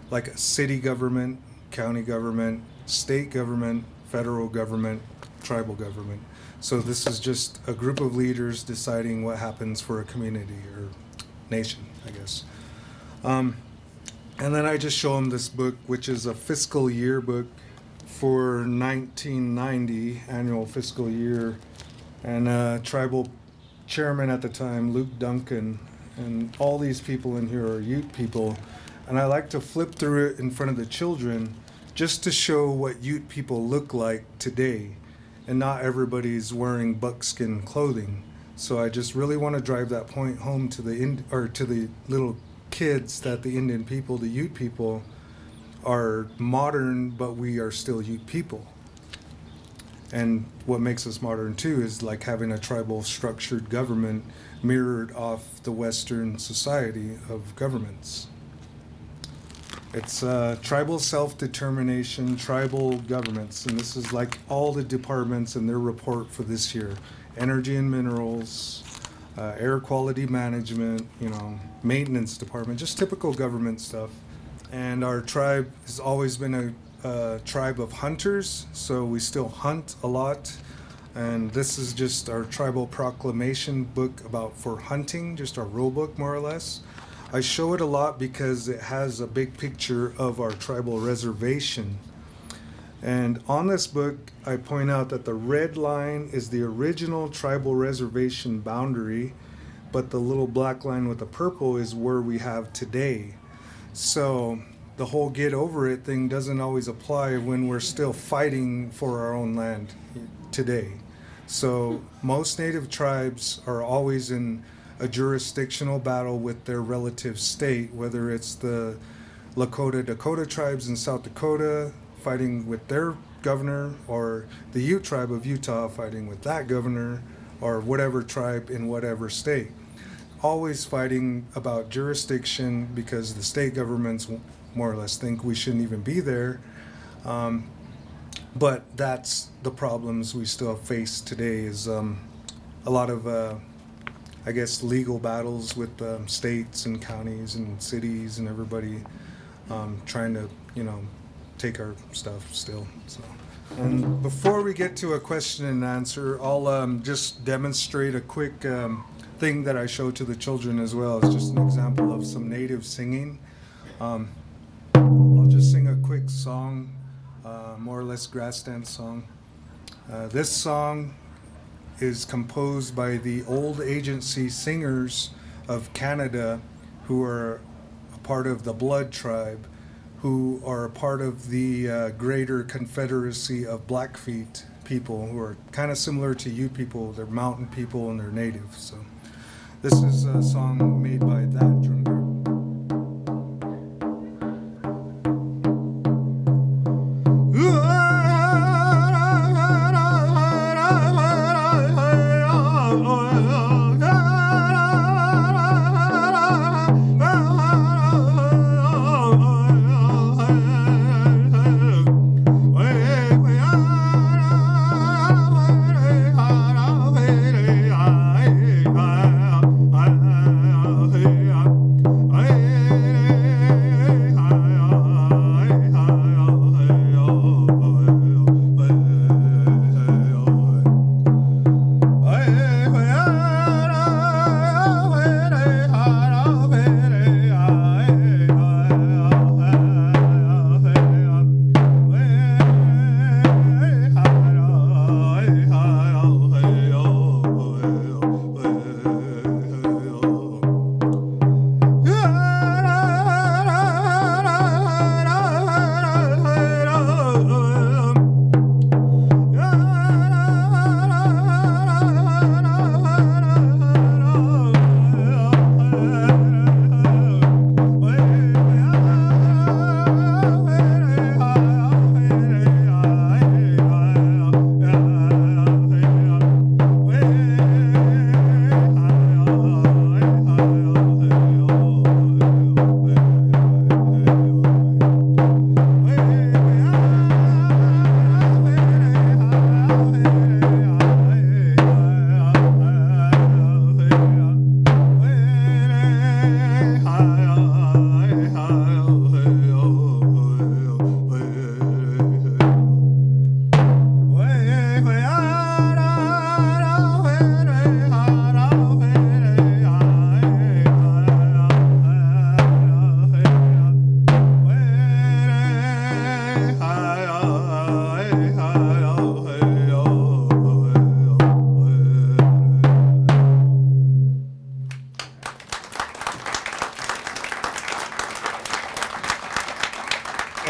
like a city government, county government, state government, federal government, tribal government. So this is just a group of leaders deciding what happens for a community or nation, I guess. And then I just show them this book, which is a fiscal year book for 1990, annual fiscal year. And tribal chairman at the time, Luke Duncan, and all these people in here are Ute people. And I like to flip through it in front of the children just to show what Ute people look like today. And not everybody's wearing buckskin clothing. So I just really want to drive that point home to the little kids that the Indian people, the Ute people, are modern, but we are still Ute people. And what makes us modern too is like having a tribal structured government mirrored off the Western society of governments. It's tribal self-determination, tribal governments, and this is like all the departments in their report for this year. Energy and minerals, air quality management, maintenance department, just typical government stuff. And our tribe has always been a tribe of hunters, so we still hunt a lot. And this is just our tribal proclamation book for hunting, just our rule book more or less. I show it a lot because it has a big picture of our tribal reservation. And on this book, I point out that the red line is the original tribal reservation boundary, but the little black line with the purple is where we have today. So the whole get over it thing doesn't always apply when we're still fighting for our own land today. So most native tribes are always in a jurisdictional battle with their relative state, whether it's the Lakota Dakota tribes in South Dakota fighting with their governor, or the Ute tribe of Utah fighting with that governor, or whatever tribe in whatever state. Always fighting about jurisdiction because the state governments more or less think we shouldn't even be there. But that's the problems we still face today is a lot of I guess legal battles with states and counties and cities and everybody trying to take our stuff still. So, and before we get to a question and answer, I'll just demonstrate a quick thing that I show to the children as well. It's just an example of some native singing. I'll just sing a quick song, more or less grass dance song. This song is composed by the Old Agency Singers of Canada, who are a part of the Blood Tribe, who are a part of the greater Confederacy of Blackfeet people, who are kind of similar to you people. They're mountain people and they're native. So this is a song made by that drum group.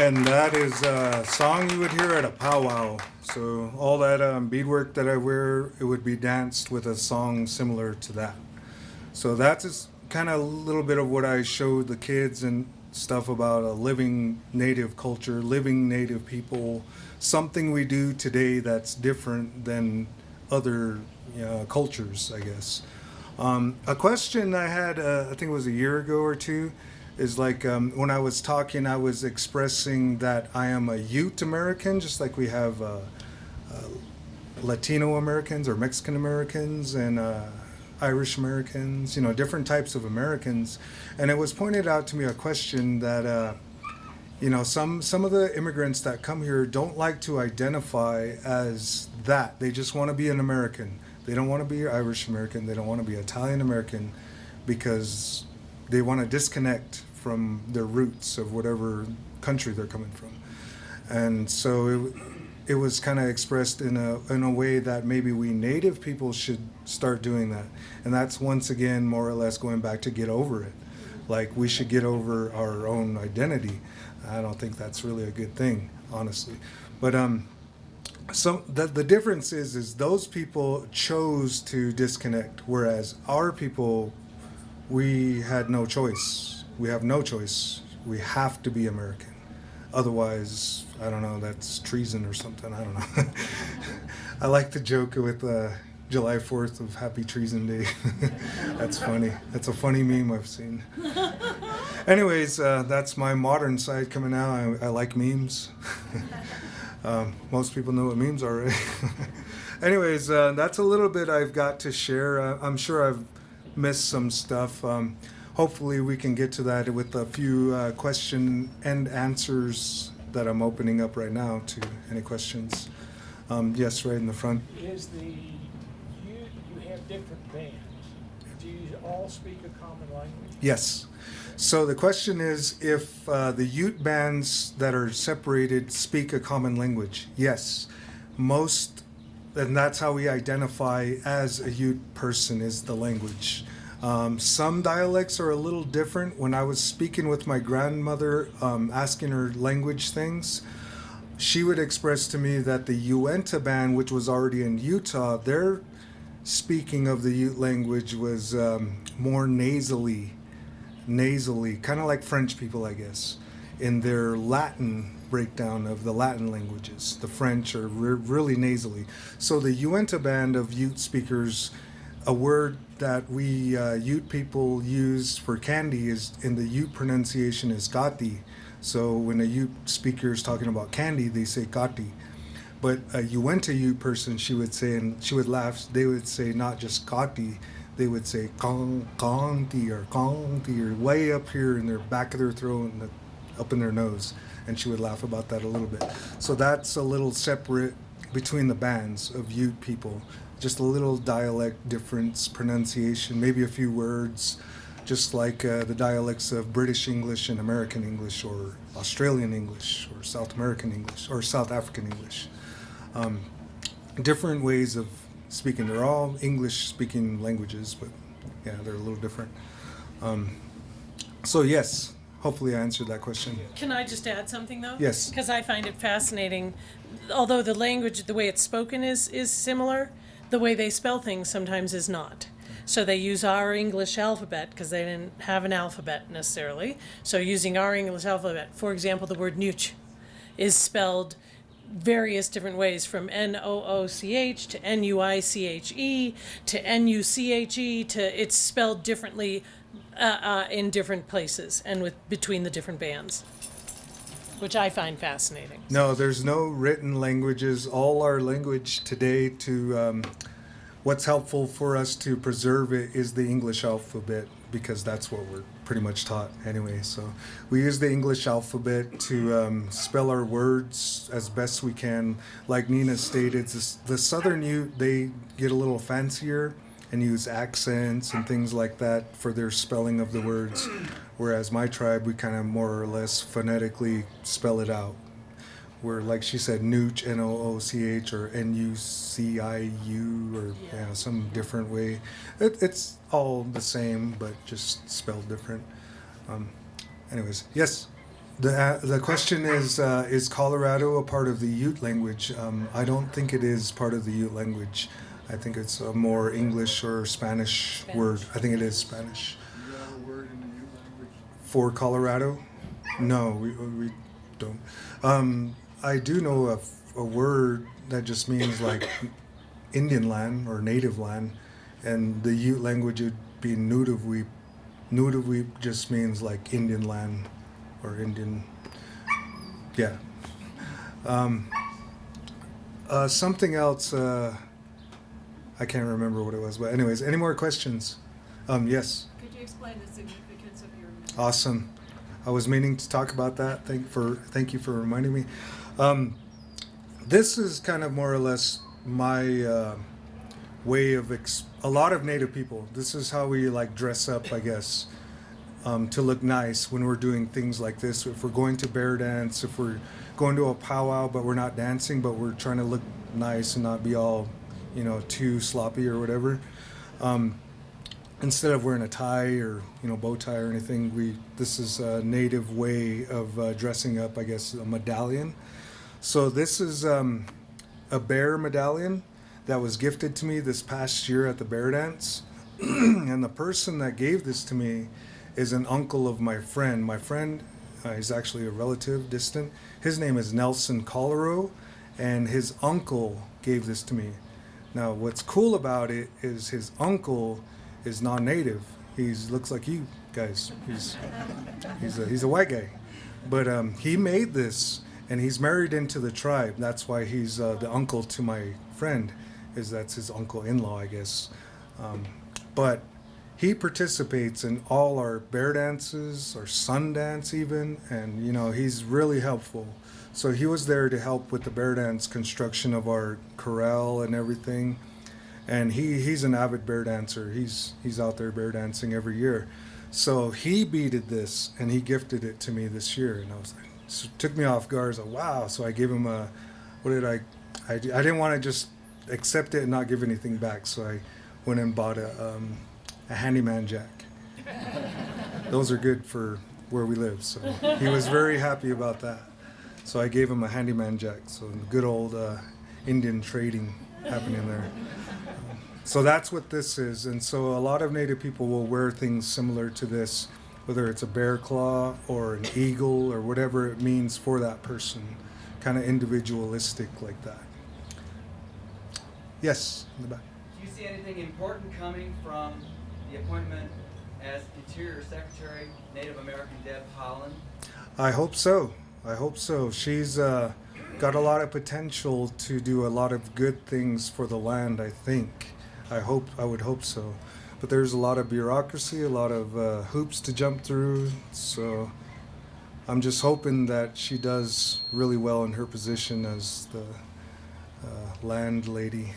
And that is a song you would hear at a powwow. So all that beadwork that I wear, it would be danced with a song similar to that. So that's just kind of a little bit of what I showed the kids and stuff about a living native culture, living native people, something we do today that's different than other cultures, I guess. A question I had, I think it was a year ago or two, is like when I was talking, I was expressing that I am a Ute American, just like we have Latino Americans or Mexican Americans and Irish Americans, different types of Americans. And it was pointed out to me a question that, some of the immigrants that come here don't like to identify as that. They just want to be an American. They don't want to be Irish American. They don't want to be Italian American because they want to disconnect from their roots of whatever country they're coming from. And so it was kind of expressed in a way that maybe we native people should start doing that. And that's once again more or less going back to get over it. Like we should get over our own identity. I don't think that's really a good thing, honestly. But so the difference is those people chose to disconnect, whereas our people, we had no choice. We have no choice. We have to be American. Otherwise, I don't know, that's treason or something. I don't know. I like to joke with July 4th of Happy Treason Day. That's funny. That's a funny meme I've seen. Anyways, that's my modern side coming out. I like memes. Most people know what memes are, right? Anyways, that's a little bit I've got to share. I'm sure I've missed some stuff. Hopefully we can get to that with a few question and answers that I'm opening up right now to any questions. Yes, right in the front. You have different bands. Do you all speak a common language? Yes. So the question is if the Ute bands that are separated speak a common language. Yes. And that's how we identify as a Ute person, is the language. Some dialects are a little different. When I was speaking with my grandmother, asking her language things, she would express to me that the Uinta band, which was already in Utah, their speaking of the Ute language was more nasally, kind of like French people, I guess, in their Latin breakdown of the Latin languages. The French are really nasally. So the Uinta band of Ute speakers, a word that we Ute people use for candy is in the Ute pronunciation is gati. So when a Ute speaker is talking about candy, they say gati. But a Uinta Ute person, she would say, and she would laugh, they would say not just gati, they would say konti or way up here in their back of their throat and up in their nose. And she would laugh about that a little bit. So that's a little separate between the bands of Ute people. Just a little dialect difference, pronunciation, maybe a few words, just like the dialects of British English and American English or Australian English or South American English or South African English. Different ways of speaking. They're all English-speaking languages, but yeah, they're a little different. So yes, hopefully I answered that question. Can I just add something, though? Yes. Because I find it fascinating. Although the language, the way it's spoken is similar, the way they spell things sometimes is not. So they use our English alphabet because they didn't have an alphabet necessarily. So using our English alphabet, for example, the word Nuche is spelled various different ways, from Nooch to Nuiche to Nuche to it's spelled differently in different places and between the different bands, which I find fascinating. No, there's no written languages. All our language today, to what's helpful for us to preserve it is the English alphabet, because that's what we're pretty much taught anyway. So we use the English alphabet to spell our words as best we can. Like Nina stated, the Southern Ute, they get a little fancier and use accents and things like that for their spelling of the words, whereas my tribe, we kind of more or less phonetically spell it out. Where, like she said, Nuche, Nooch, or Nuciu, or some different way. It's all the same, but just spelled different. Anyways, yes. The question is Colorado a part of the Ute language? I don't think it is part of the Ute language. I think it's a more English or Spanish word. I think it is Spanish. Do you have a word in the Ute language? For Colorado? No, we don't. I do know a word that just means like Indian land or native land, and the Ute language would be Nudavweep. Nudavweep just means like Indian land or Indian. Yeah. Something else. I can't remember what it was, but anyways, any more questions? Yes. Could you explain the significance of your name? Awesome. I was meaning to talk about that. Thank you for reminding me. This is kind of more or less my way of a lot of Native people. This is how we like dress up, I guess, to look nice when we're doing things like this. If we're going to bear dance, if we're going to a powwow, but we're not dancing, but we're trying to look nice and not be all, too sloppy or whatever. Instead of wearing a tie or bow tie or anything, this is a Native way of dressing up, I guess, a medallion. So this is a bear medallion that was gifted to me this past year at the bear dance. And the person that gave this to me is an uncle of my friend. My friend is actually a relative, distant. His name is Nelson Colero, and his uncle gave this to me. Now, what's cool about it is his uncle is non-native. He looks like you guys. He's a white guy, but he made this, and he's married into the tribe. That's why he's the uncle to my friend. That's his uncle-in-law, I guess. But he participates in all our bear dances, our sun dance even, and he's really helpful. So he was there to help with the bear dance construction of our corral and everything. And he's an avid bear dancer. He's out there bear dancing every year. So he beaded this and he gifted it to me this year. And I was like, so it took me off guard. I was like, wow. So I gave him I didn't want to just accept it and not give anything back. So I went and bought a handyman jack. Those are good for where we live. So he was very happy about that. So I gave him a handyman jack. So good old Indian trading happening there. So that's what this is. And so a lot of Native people will wear things similar to this, whether it's a bear claw or an eagle or whatever it means for that person, kind of individualistic like that. Yes, in the back. Do you see anything important coming from the appointment as Interior Secretary, Native American Deb Holland? I hope so. She's got a lot of potential to do a lot of good things for the land, I think. I would hope so. But there's a lot of bureaucracy, a lot of hoops to jump through. So I'm just hoping that she does really well in her position as the land lady.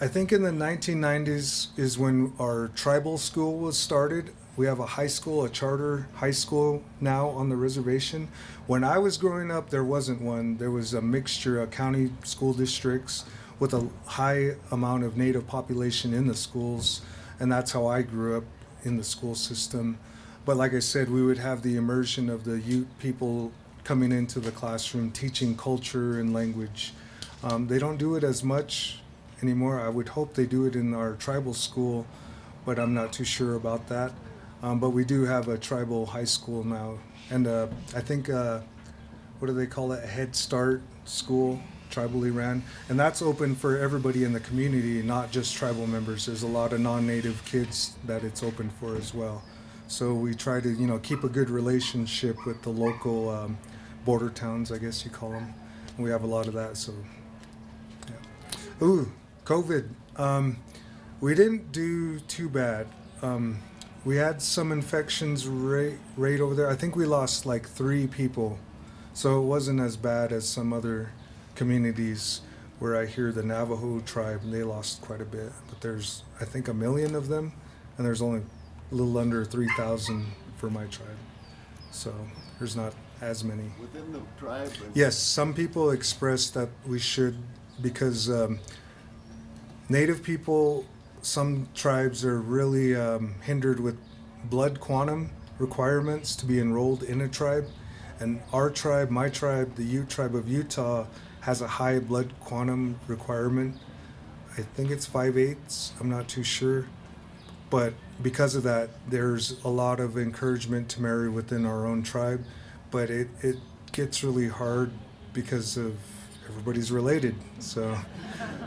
I think in the 1990s is when our tribal school was started. We have a high school, a charter high school now on the reservation. When I was growing up, there wasn't one. There was a mixture of county school districts with a high amount of Native population in the schools, and that's how I grew up in the school system. But like I said, we would have the immersion of the Ute people coming into the classroom, teaching culture and language. They don't do it as much anymore. I would hope they do it in our tribal school, but I'm not too sure about that. But we do have a tribal high school now, and I think, what do they call it, a Head Start school, tribally ran, and that's open for everybody in the community, not just tribal members. There's a lot of non-native kids that it's open for as well. So we try to, keep a good relationship with the local border towns, I guess you call them. And we have a lot of that, so, yeah. Ooh, COVID. We didn't do too bad. We had some infections right over there. I think we lost like 3 people. So it wasn't as bad as some other communities where I hear the Navajo tribe, they lost quite a bit. But there's, I think, 1 million of them, and there's only a little under 3,000 for my tribe. So there's not as many. Within the tribe? Yes, some people expressed that we should, because Native people, some tribes are really hindered with blood quantum, requirements to be enrolled in a tribe. And our tribe, my tribe, the Ute Tribe of Utah, has a high blood quantum requirement. I think it's 5/8. I'm not too sure. But because of that, there's a lot of encouragement to marry within our own tribe. But it gets really hard because of everybody's related. So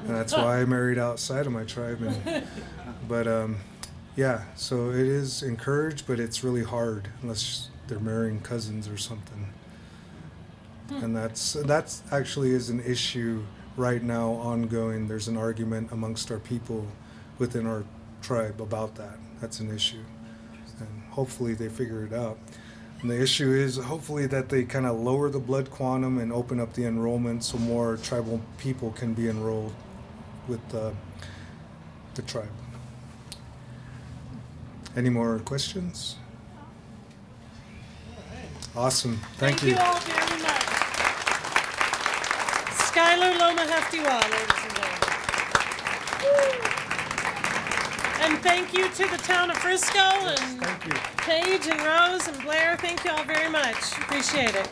that's why I married outside of my tribe. Yeah, so it is encouraged, but it's really hard unless they're marrying cousins or something. And that's actually is an issue right now ongoing. There's an argument amongst our people within our tribe about that. That's an issue. And hopefully they figure it out. And the issue is hopefully that they kind of lower the blood quantum and open up the enrollment so more tribal people can be enrolled with the tribe. Any more questions? Awesome. Thank you. Thank you all very much. Skylar Lomahaftewa, ladies and gentlemen. And thank you to the town of Frisco and Thank you. Paige and Rose and Blair. Thank you all very much. Appreciate it.